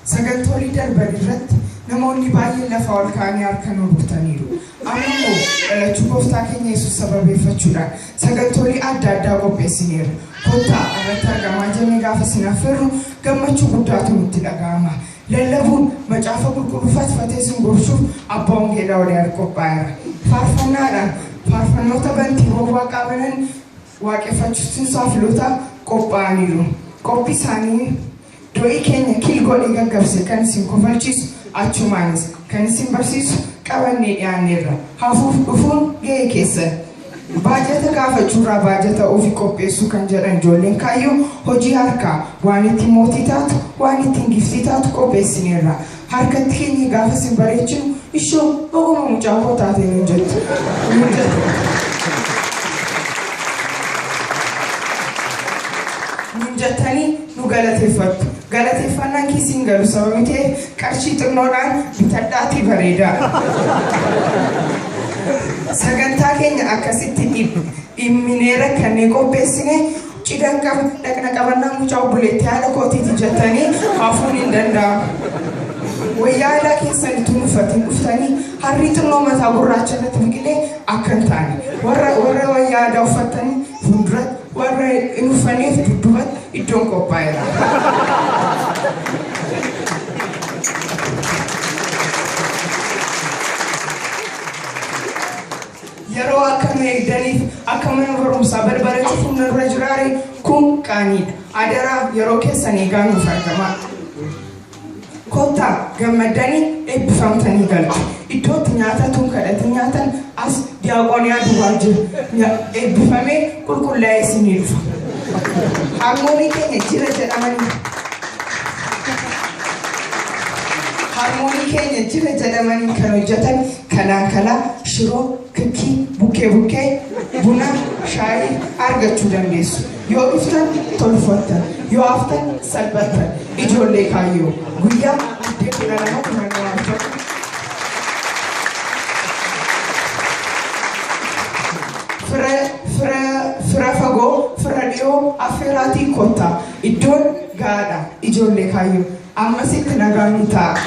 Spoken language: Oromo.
Sagantoolii darban irratti namoonni baay'een lafa ol kaanii harkaan ol buutaniiru. Ammoo dhalachuu gooftaa keenya Yesuus sababeeffachuudhaan sagantoolii adda addaa qopheessineerra. Kottaa irratti argamaa jennee gaafa isin affeerru gammachuu guddaatu nutti dhaga'ama. Lallabuun macaafa qulqulluu fatfatee isin gorshuuf abbaa wangeelaa waliin qophaa'eera. Faarfannaadhaan faarfannoota bantii bobaa qabanan waaqeffachuutiin saafiloota qophaa'aniiru. Qophii isaanii do'ii keenya kilgoodhee gaggabse kan isin kofalchiisu achumaanis kan isin barsiisu qabannee dhiyaanneerra. Hafuuf dhufuun ga'ee keessan. Baajata gaafachuurraa baajata ofii qopheessuu kan jedhan ijoolleen kaayyoo hojii harkaa waan ittiin mootii taatu waan ittiin giftii taatu qopheessineerra. Harkatti keenya gaafa isin bareechinu ishoo oguma mucaa koo taateen hin jettu. Jettanii nu galateeffattu. Galateeffannaan kiisiin galu sababni ta'eef qarshii xinnoodhaan bitadhaatii bareedaa. Sagantaa keenya akkasitti dhimmineera kanneen qopheessine cidhan qaba dhaqna qabannaa mucaa obboleettii haadha kootiiti jettanii hafuun hin danda'amu. Wayyaa aadaa keessanitti uffatiin dhuftanii harrii xinnoo mataa gurraacha irratti biqilee akka hin taane warra wayyaa aadaa uffatanii fuulduratti warra hin uffanneef dudduubatti iddoon qophaa'eera. Yeroo akkam eegdaniif akka mana barumsaa balbalachuuf humna dura jiraare kun qaaniidha. Adaraa yeroo keessan eegaa nuuf argamaa. Kottaa gammaddanii eebbifamtanii galchu. Iddootti nyaatatuun kadhatti nyaatan as diyaaqooniyaa duwwaa jiru. Eebbifamee qulqullaa'ee isinii dhufa. Harmoonii keenya jira jedhamanii. Harmoonii keenya jira jedhamanii kan hojjetan kalaa, shiroo, kikkii, bukkee, buna, shaayii argachuu dandeessu. Yoo dhuftan tolfattan, yoo haftan salphattan. Ijoollee kaayyoo guyyaa addee 12 kumannoo argatu. Fira fagoo, fira dhiyoo, affeeraatii kottaa. Iddoon gaadha ijoollee kaayyoo. Ammasitti nagaan ni ta'a.